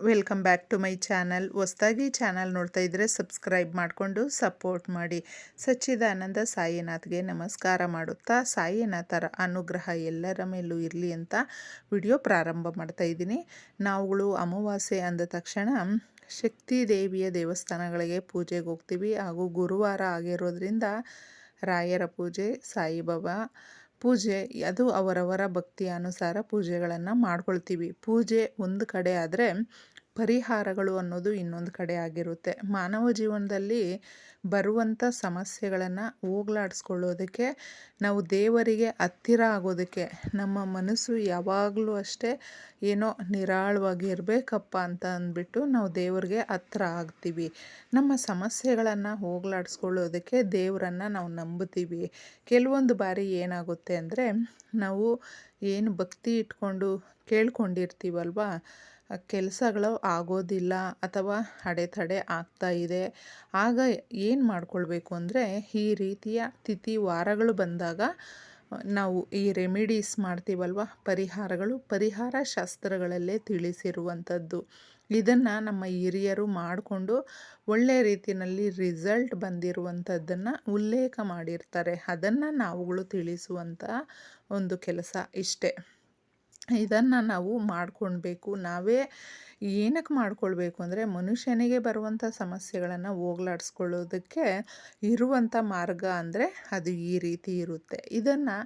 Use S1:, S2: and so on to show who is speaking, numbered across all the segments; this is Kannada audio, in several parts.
S1: Welcome back to my channel. ಹೊಸದಾಗಿ ಚಾನಲ್ ನೋಡ್ತಾ ಇದ್ದರೆ ಸಬ್ಸ್ಕ್ರೈಬ್ ಮಾಡಿಕೊಂಡು ಸಪೋರ್ಟ್ ಮಾಡಿ. ಸಚ್ಚಿದಾನಂದ ಸಾಯಿನಾಥ್ಗೆ ನಮಸ್ಕಾರ ಮಾಡುತ್ತಾ ಸಾಯಿನಾಥರ ಅನುಗ್ರಹ ಎಲ್ಲರ ಮೇಲೂ ಇರಲಿ ಅಂತ ವಿಡಿಯೋ ಪ್ರಾರಂಭ ಮಾಡ್ತಾ ಇದ್ದೀನಿ. ನಾವುಗಳು ಅಮಾವಾಸ್ಯೆ ಅಂದ ತಕ್ಷಣ ಶಕ್ತಿ ದೇವಿಯ ದೇವಸ್ಥಾನಗಳಿಗೆ ಪೂಜೆಗೆ ಹೋಗ್ತೀವಿ. ಹಾಗೂ ಗುರುವಾರ ಆಗಿರೋದ್ರಿಂದ ರಾಯರ ಪೂಜೆ, ಸಾಯಿಬಾಬಾ ಪೂಜೆ, ಅದು ಅವರವರ ಭಕ್ತಿಯ ಅನುಸಾರ ಪೂಜೆಗಳನ್ನು ಮಾಡ್ಕೊಳ್ತೀವಿ. ಪೂಜೆ ಒಂದು ಕಡೆ ಆದರೆ ಪರಿಹಾರಗಳು ಅನ್ನೋದು ಇನ್ನೊಂದು ಕಡೆ ಆಗಿರುತ್ತೆ. ಮಾನವ ಜೀವನದಲ್ಲಿ ಬರುವಂಥ ಸಮಸ್ಯೆಗಳನ್ನು ಹೋಗಲಾಡಿಸ್ಕೊಳ್ಳೋದಕ್ಕೆ, ನಾವು ದೇವರಿಗೆ ಹತ್ತಿರ ಆಗೋದಕ್ಕೆ, ನಮ್ಮ ಮನಸ್ಸು ಯಾವಾಗಲೂ ಅಷ್ಟೇ ಏನೋ ನಿರಾಳವಾಗಿ ಇರಬೇಕಪ್ಪ ಅಂತ ಅಂದ್ಬಿಟ್ಟು ನಾವು ದೇವರಿಗೆ ಹತ್ರ ಆಗ್ತೀವಿ. ನಮ್ಮ ಸಮಸ್ಯೆಗಳನ್ನು ಹೋಗಲಾಡಿಸ್ಕೊಳ್ಳೋದಕ್ಕೆ ದೇವರನ್ನು ನಾವು ನಂಬುತ್ತೀವಿ. ಕೆಲವೊಂದು ಬಾರಿ ಏನಾಗುತ್ತೆ ಅಂದರೆ, ನಾವು ಏನು ಭಕ್ತಿ ಇಟ್ಕೊಂಡು ಕೇಳ್ಕೊಂಡಿರ್ತೀವಲ್ವ, ಕೆಲಸಗಳು ಆಗೋದಿಲ್ಲ ಅಥವಾ ಅಡೆತಡೆ ಆಗ್ತಾ ಇದೆ. ಆಗ ಏನು ಮಾಡ್ಕೊಳ್ಬೇಕು ಅಂದರೆ, ಈ ರೀತಿಯ ತಿಥಿ ವಾರಗಳು ಬಂದಾಗ ನಾವು ಈ ರೆಮಿಡೀಸ್ ಮಾಡ್ತೀವಲ್ವ, ಪರಿಹಾರ ಶಾಸ್ತ್ರಗಳಲ್ಲೇ ತಿಳಿಸಿರುವಂಥದ್ದು. ಇದನ್ನು ನಮ್ಮ ಹಿರಿಯರು ಮಾಡಿಕೊಂಡು ಒಳ್ಳೆಯ ರೀತಿಯಲ್ಲಿ ರಿಸಲ್ಟ್ ಬಂದಿರುವಂಥದ್ದನ್ನು ಉಲ್ಲೇಖ ಮಾಡಿರ್ತಾರೆ. ಅದನ್ನು ನಾವುಗಳು ತಿಳಿಸುವಂಥ ಒಂದು ಕೆಲಸ ಇಷ್ಟೇ. ಇದನ್ನು ನಾವು ಮಾಡ್ಕೊಳ್ಬೇಕು. ನಾವೇ ಏನಕ್ಕೆ ಮಾಡ್ಕೊಳ್ಬೇಕು ಅಂದರೆ, ಮನುಷ್ಯನಿಗೆ ಬರುವಂಥ ಸಮಸ್ಯೆಗಳನ್ನು ಹೋಗಲಾಡಿಸ್ಕೊಳ್ಳೋದಕ್ಕೆ ಇರುವಂಥ ಮಾರ್ಗ ಅಂದರೆ ಅದು ಈ ರೀತಿ ಇರುತ್ತೆ. ಇದನ್ನು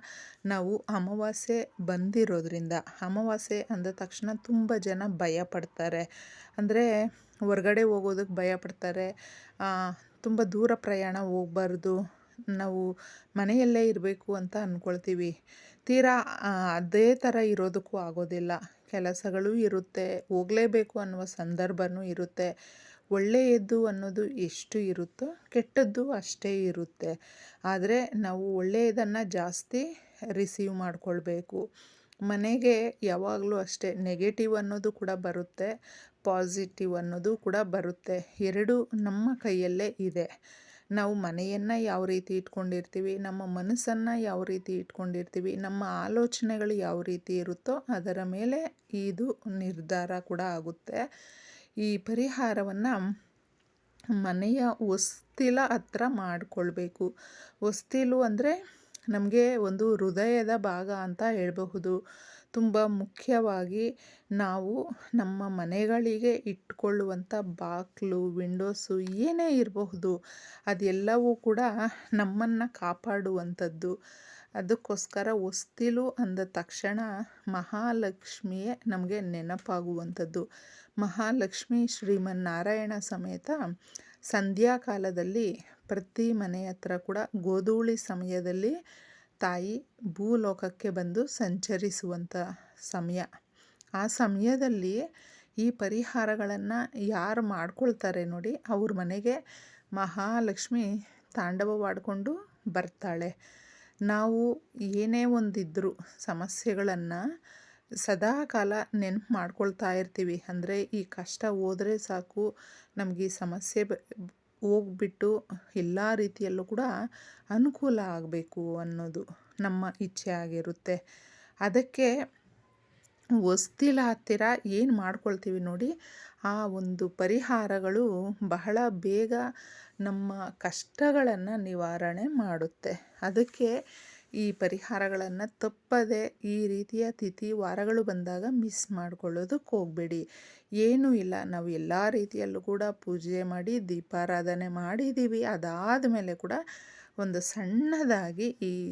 S1: ನಾವು ಅಮಾವಾಸ್ಯೆ ಬಂದಿರೋದ್ರಿಂದ, ಅಮಾವಾಸ್ಯೆ ಅಂದ ತಕ್ಷಣ ತುಂಬ ಜನ ಭಯಪಡ್ತಾರೆ. ಅಂದರೆ ಹೊರಗಡೆ ಹೋಗೋದಕ್ಕೆ ಭಯಪಡ್ತಾರೆ. ತುಂಬ ದೂರ ಪ್ರಯಾಣ ಹೋಗಬಾರ್ದು, ನಾವು ಮನೆಯಲ್ಲೇ ಇರಬೇಕು ಅಂತ ಅಂದ್ಕೊಳ್ತೀವಿ. ತೀರಾ ಅದೇ ಥರ ಇರೋದಕ್ಕೂ ಆಗೋದಿಲ್ಲ. ಕೆಲಸಗಳೂ ಇರುತ್ತೆ, ಹೋಗಲೇಬೇಕು ಅನ್ನುವ ಸಂದರ್ಭವೂ ಇರುತ್ತೆ. ಒಳ್ಳೆಯದು ಅನ್ನೋದು ಎಷ್ಟು ಇರುತ್ತೋ ಕೆಟ್ಟದ್ದು ಅಷ್ಟೇ ಇರುತ್ತೆ. ಆದರೆ ನಾವು ಒಳ್ಳೆಯದನ್ನು ಜಾಸ್ತಿ ರಿಸೀವ್ ಮಾಡಿಕೊಳ್ಬೇಕು. ಮನೆಗೆ ಯಾವಾಗಲೂ ಅಷ್ಟೇ ನೆಗೆಟಿವ್ ಅನ್ನೋದು ಕೂಡ ಬರುತ್ತೆ, ಪಾಸಿಟಿವ್ ಅನ್ನೋದು ಕೂಡ ಬರುತ್ತೆ. ಎರಡೂ ನಮ್ಮ ಕೈಯಲ್ಲೇ ಇದೆ. ನಾವು ಮನೆಯನ್ನು ಯಾವ ರೀತಿ ಇಟ್ಕೊಂಡಿರ್ತೀವಿ, ನಮ್ಮ ಮನಸ್ಸನ್ನು ಯಾವ ರೀತಿ ಇಟ್ಕೊಂಡಿರ್ತೀವಿ, ನಮ್ಮ ಆಲೋಚನೆಗಳು ಯಾವ ರೀತಿ ಇರುತ್ತೋ ಅದರ ಮೇಲೆ ಇದು ನಿರ್ಧಾರ ಕೂಡ ಆಗುತ್ತೆ. ಈ ಪರಿಹಾರವನ್ನು ಮನೆಯ ಹೊಸ್ತಿಲ ಹತ್ರ ಮಾಡಿಕೊಳ್ಬೇಕು. ಹೊಸ್ತಿಲು ಅಂದರೆ ನಮಗೆ ಒಂದು ಹೃದಯದ ಭಾಗ ಅಂತ ಹೇಳಬಹುದು. ತುಂಬ ಮುಖ್ಯವಾಗಿ ನಾವು ನಮ್ಮ ಮನೆಗಳಿಗೆ ಇಟ್ಕೊಳ್ಳುವಂಥ ಬಾಗಿಲು, ವಿಂಡೋಸು ಏನೇ ಇರಬಹುದು, ಅದೆಲ್ಲವೂ ಕೂಡ ನಮ್ಮನ್ನು ಕಾಪಾಡುವಂಥದ್ದು. ಅದಕ್ಕೋಸ್ಕರ ಹೊಸ್ತಿಲು ಅಂದ ತಕ್ಷಣ ಮಹಾಲಕ್ಷ್ಮಿಯೇ ನಮಗೆ ನೆನಪಾಗುವಂಥದ್ದು. ಮಹಾಲಕ್ಷ್ಮಿ ಶ್ರೀಮನ್ನಾರಾಯಣ ಸಮೇತ ಸಂಧ್ಯಾಕಾಲದಲ್ಲಿ ಪ್ರತಿ ಮನೆ ಹತ್ರ ಕೂಡ ಗೋಧೂಳಿ ಸಮಯದಲ್ಲಿ ತಾಯಿ ಭೂಲೋಕಕ್ಕೆ ಬಂದು ಸಂಚರಿಸುವಂಥ ಸಮಯ. ಆ ಸಮಯದಲ್ಲಿ ಈ ಪರಿಹಾರಗಳನ್ನು ಯಾರು ಮಾಡ್ಕೊಳ್ತಾರೆ ನೋಡಿ, ಅವ್ರ ಮನೆಗೆ ಮಹಾಲಕ್ಷ್ಮಿ ತಾಂಡವವಾಡಿಕೊಂಡು ಬರ್ತಾಳೆ. ನಾವು ಏನೇ ಒಂದಿದ್ದರೂ ಸಮಸ್ಯೆಗಳನ್ನು ಸದಾಕಾಲ ನೆನಪು ಮಾಡ್ಕೊಳ್ತಾ ಇರ್ತೀವಿ. ಅಂದರೆ ಈ ಕಷ್ಟ ಹೋದರೆ ಸಾಕು, ನಮಗೆ ಈ ಸಮಸ್ಯೆ ಹೋಗ್ಬಿಟ್ಟು ಎಲ್ಲ ರೀತಿಯಲ್ಲೂ ಕೂಡ ಅನುಕೂಲ ಆಗಬೇಕು ಅನ್ನೋದು ನಮ್ಮ ಇಚ್ಛೆ ಆಗಿರುತ್ತೆ. ಅದಕ್ಕೆ ಹೊಸ್ತಿಲ ಹತ್ತಿರ ಏನು ಮಾಡ್ಕೊಳ್ತೀವಿ ನೋಡಿ, ಆ ಒಂದು ಪರಿಹಾರಗಳು ಬಹಳ ಬೇಗ ನಮ್ಮ ಕಷ್ಟಗಳನ್ನು ನಿವಾರಣೆ ಮಾಡುತ್ತೆ. ಅದಕ್ಕೆ ಈ ಪರಿಹಾರಗಳನ್ನು ತಪ್ಪದೆ ಈ ರೀತಿಯ ತಿಥಿ ವಾರಗಳು ಬಂದಾಗ ಮಿಸ್ ಮಾಡ್ಕೊಳ್ಳೋದಕ್ಕೆ ಹೋಗಬೇಡಿ. ಏನೂ ಇಲ್ಲ, ನಾವು ಎಲ್ಲ ರೀತಿಯಲ್ಲೂ ಕೂಡ ಪೂಜೆ ಮಾಡಿ ದೀಪಾರಾಧನೆ ಮಾಡಿದ್ದೀವಿ. ಅದಾದ ಮೇಲೆ ಕೂಡ ಒಂದು ಸಣ್ಣದಾಗಿ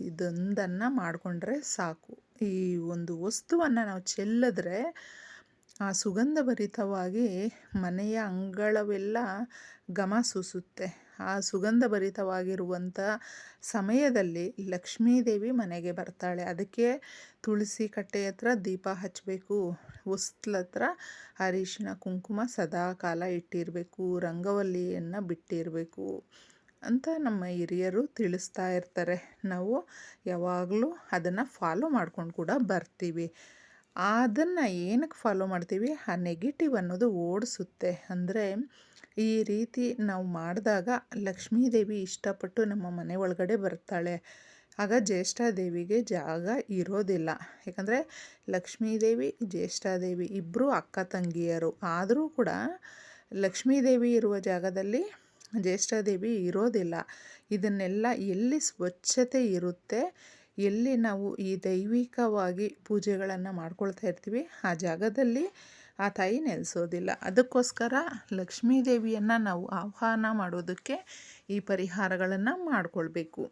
S1: ಇದೊಂದನ್ನು ಮಾಡಿಕೊಂಡ್ರೆ ಸಾಕು. ಈ ಒಂದು ವಸ್ತುವನ್ನು ನಾವು ಚೆಲ್ಲಿದ್ರೆ ಆ ಸುಗಂಧಭರಿತವಾಗಿ ಮನೆಯ ಅಂಗಳವೆಲ್ಲ ಘಮ ಸೂಸುತ್ತೆ. ಆ ಸುಗಂಧಭರಿತವಾಗಿರುವಂಥ ಸಮಯದಲ್ಲಿ ಲಕ್ಷ್ಮೀದೇವಿ ಮನೆಗೆ ಬರ್ತಾಳೆ. ಅದಕ್ಕೆ ತುಳಸಿ ಕಟ್ಟೆ ಹತ್ರ ದೀಪ ಹಚ್ಚಬೇಕು, ಹೊಸ್ತ್ಲ ಹತ್ರ ಅರಿಶಿಣ ಕುಂಕುಮ ಸದಾ ಕಾಲ ಇಟ್ಟಿರಬೇಕು, ರಂಗವಲ್ಲಿಯನ್ನು ಬಿಟ್ಟಿರಬೇಕು ಅಂತ ನಮ್ಮ ಹಿರಿಯರು ತಿಳಿಸ್ತಾ ಇರ್ತಾರೆ. ನಾವು ಯಾವಾಗಲೂ ಅದನ್ನು ಫಾಲೋ ಮಾಡ್ಕೊಂಡು ಕೂಡ ಬರ್ತೀವಿ. ಅದನ್ನು ಏನಕ್ಕೆ ಫಾಲೋ ಮಾಡ್ತೀವಿ, ಆ ನೆಗೆಟಿವ್ ಅನ್ನೋದು ಓಡಿಸುತ್ತೆ. ಅಂದರೆ ಈ ರೀತಿ ನಾವು ಮಾಡಿದಾಗ ಲಕ್ಷ್ಮೀದೇವಿ ಇಷ್ಟಪಟ್ಟು ನಮ್ಮ ಮನೆ ಒಳಗಡೆ ಬರ್ತಾಳೆ. ಆಗ ಜ್ಯೇಷ್ಠಾದೇವಿಗೆ ಜಾಗ ಇರೋದಿಲ್ಲ. ಯಾಕಂದರೆ ಲಕ್ಷ್ಮೀದೇವಿ ಜ್ಯೇಷ್ಠಾದೇವಿ ಇಬ್ಬರು ಅಕ್ಕ ತಂಗಿಯರು. ಆದರೂ ಕೂಡ ಲಕ್ಷ್ಮೀದೇವಿ ಇರುವ ಜಾಗದಲ್ಲಿ ಜ್ಯೇಷ್ಠಾದೇವಿ ಇರೋದಿಲ್ಲ. ಇದನ್ನೆಲ್ಲ ಎಲ್ಲಿ ಸ್ವಚ್ಛತೆ ಇರುತ್ತೆ, ಎಲ್ಲಿ ನಾವು ಈ ದೈವಿಕವಾಗಿ ಪೂಜೆಗಳನ್ನು ಮಾಡ್ಕೊಳ್ತಾ ಇರ್ತೀವಿ, ಆ ಜಾಗದಲ್ಲಿ ಆ ತಾಯಿ ನೆಲೆಸೋದಿಲ್ಲ. ಅದಕ್ಕೋಸ್ಕರ ಲಕ್ಷ್ಮೀದೇವಿಯನ್ನು ನಾವು ಆಹ್ವಾನ ಮಾಡೋದಕ್ಕೆ ಈ ಪರಿಹಾರಗಳನ್ನು ಮಾಡಿಕೊಳ್ಬೇಕು.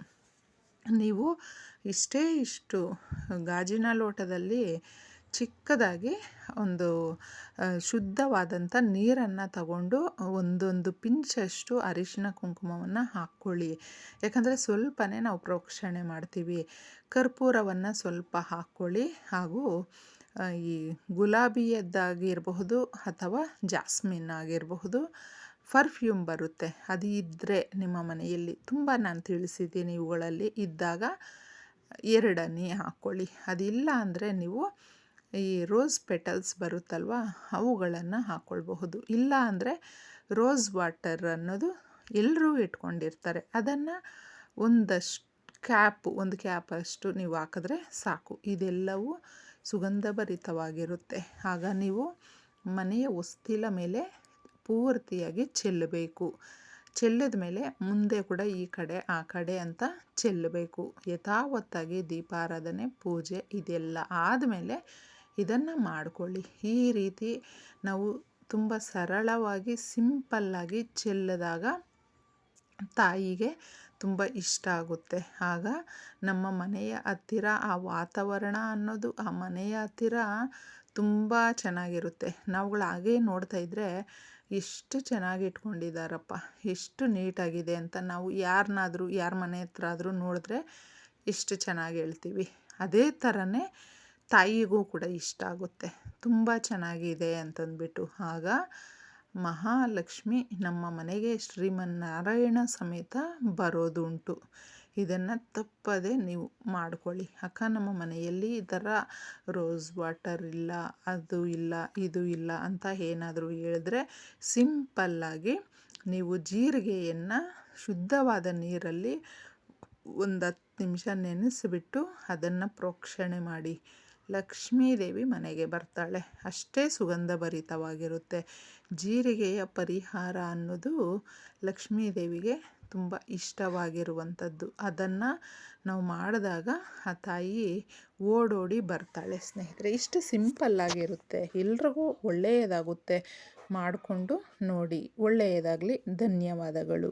S1: ನೀವು ಇಷ್ಟು ಗಾಜಿನ ಲೋಟದಲ್ಲಿ ಚಿಕ್ಕದಾಗಿ ಒಂದು ಶುದ್ಧವಾದಂಥ ನೀರನ್ನು ತಗೊಂಡು ಒಂದೊಂದು ಪಿಂಚಷ್ಟು ಅರಿಶಿನ ಕುಂಕುಮವನ್ನು ಹಾಕ್ಕೊಳ್ಳಿ. ಯಾಕಂದರೆ ಸ್ವಲ್ಪನೇ ನಾವು ಪ್ರೋಕ್ಷಣೆ ಮಾಡ್ತೀವಿ. ಕರ್ಪೂರವನ್ನು ಸ್ವಲ್ಪ ಹಾಕ್ಕೊಳ್ಳಿ. ಹಾಗೂ ಈ ಗುಲಾಬಿಯದ್ದಾಗಿರಬಹುದು ಅಥವಾ ಜಾಸ್ಮಿನ್ ಆಗಿರಬಹುದು, ಪರ್ಫ್ಯೂಮ್ ಬರುತ್ತೆ, ಅದು ಇದ್ದರೆ ನಿಮ್ಮ ಮನೆಯಲ್ಲಿ ತುಂಬ ನಾನು ತಿಳಿಸಿದ್ದೀನಿ. ಇವುಗಳಲ್ಲಿ ಇದ್ದಾಗ 2 ಹನಿ ಹಾಕ್ಕೊಳ್ಳಿ. ಅದಿಲ್ಲ ಅಂದರೆ ನೀವು ಈ ರೋಸ್ ಪೆಟಲ್ಸ್ ಬರುತ್ತಲ್ವ, ಅವುಗಳನ್ನು ಹಾಕ್ಕೊಳ್ಬಹುದು. ಇಲ್ಲ ಅಂದರೆ ರೋಸ್ ವಾಟರ್ ಅನ್ನೋದು ಎಲ್ಲರೂ ಇಟ್ಕೊಂಡಿರ್ತಾರೆ, ಅದನ್ನು ಒಂದು ಕ್ಯಾಪ್ ಅಷ್ಟು ನೀವು ಹಾಕಿದ್ರೆ ಸಾಕು. ಇದೆಲ್ಲವೂ ಸುಗಂಧಭರಿತವಾಗಿರುತ್ತೆ. ಆಗ ನೀವು ಮನೆಯ ಹೊಸ್ತಿಲ ಮೇಲೆ ಪೂರ್ತಿಯಾಗಿ ಚೆಲ್ಲಬೇಕು. ಚೆಲ್ಲಿದ ಮೇಲೆ ಮುಂದೆ ಕೂಡ ಈ ಕಡೆ ಆ ಕಡೆ ಅಂತ ಚೆಲ್ಲಬೇಕು. ಯಥಾವತ್ತಾಗಿ ದೀಪಾರಾಧನೆ, ಪೂಜೆ ಇದೆಲ್ಲ ಆದಮೇಲೆ ಇದನ್ನು ಮಾಡಿಕೊಳ್ಳಿ. ಈ ರೀತಿ ನಾವು ತುಂಬ ಸರಳವಾಗಿ ಸಿಂಪಲ್ಲಾಗಿ ಚೆಲ್ಲಿದಾಗ ತಾಯಿಗೆ ತುಂಬ ಇಷ್ಟ ಆಗುತ್ತೆ. ಆಗ ನಮ್ಮ ಮನೆಯ ಹತ್ತಿರ ಆ ವಾತಾವರಣ ಅನ್ನೋದು ಆ ಮನೆಯ ಹತ್ತಿರ ತುಂಬ ಚೆನ್ನಾಗಿರುತ್ತೆ. ನಾವುಗಳು ಹಾಗೇ ನೋಡ್ತಾ ಇದ್ದರೆ ಎಷ್ಟು ಚೆನ್ನಾಗಿ ಇಟ್ಕೊಂಡಿದ್ದಾರಪ್ಪ, ಎಷ್ಟು ನೀಟಾಗಿದೆ ಅಂತ ನಾವು ಯಾರ ಮನೆ ಹತ್ರ ಆದರೂ ನೋಡಿದ್ರೆ ಎಷ್ಟು ಚೆನ್ನಾಗಿ ಹೇಳ್ತೀವಿ. ಅದೇ ಥರನೇ ತಾಯಿಗೂ ಕೂಡ ಇಷ್ಟ ಆಗುತ್ತೆ, ತುಂಬ ಚೆನ್ನಾಗಿದೆ ಅಂತಂದ್ಬಿಟ್ಟು. ಆಗ ಮಹಾಲಕ್ಷ್ಮಿ ನಮ್ಮ ಮನೆಗೆ ಶ್ರೀಮನ್ನಾರಾಯಣ ಸಮೇತ ಬರೋದುಂಟು. ಇದನ್ನು ತಪ್ಪದೆ ನೀವು ಮಾಡ್ಕೊಳ್ಳಿ. ಅಕ್ಕ, ನಮ್ಮ ಮನೆಯಲ್ಲಿ ಈ ಥರ ರೋಸ್ ವಾಟರ್ ಇಲ್ಲ, ಅದು ಇಲ್ಲ, ಇದು ಇಲ್ಲ ಅಂತ ಏನಾದರೂ ಹೇಳಿದ್ರೆ ಸಿಂಪಲ್ಲಾಗಿ ನೀವು ಜೀರಿಗೆಯನ್ನು ಶುದ್ಧವಾದ ನೀರಲ್ಲಿ ಒಂದು 10 ನಿಮಿಷ ನೆನೆಸಿಬಿಟ್ಟು ಅದನ್ನು ಪ್ರೋಕ್ಷಣೆ ಮಾಡಿ. ಲಕ್ಷ್ಮೀದೇವಿ ಮನೆಗೆ ಬರ್ತಾಳೆ. ಅಷ್ಟೇ ಸುಗಂಧಭರಿತವಾಗಿರುತ್ತೆ. ಜೀರಿಗೆಯ ಪರಿಹಾರ ಅನ್ನೋದು ಲಕ್ಷ್ಮೀದೇವಿಗೆ ತುಂಬ ಇಷ್ಟವಾಗಿರುವಂಥದ್ದು. ಅದನ್ನು ನಾವು ಮಾಡಿದಾಗ ಆ ತಾಯಿ ಓಡೋಡಿ ಬರ್ತಾಳೆ ಸ್ನೇಹಿತರೆ. ಇಷ್ಟು ಸಿಂಪಲ್ಲಾಗಿರುತ್ತೆ, ಎಲ್ರಿಗೂ ಒಳ್ಳೆಯದಾಗುತ್ತೆ. ಮಾಡಿಕೊಂಡು ನೋಡಿ. ಒಳ್ಳೆಯದಾಗಲಿ. ಧನ್ಯವಾದಗಳು.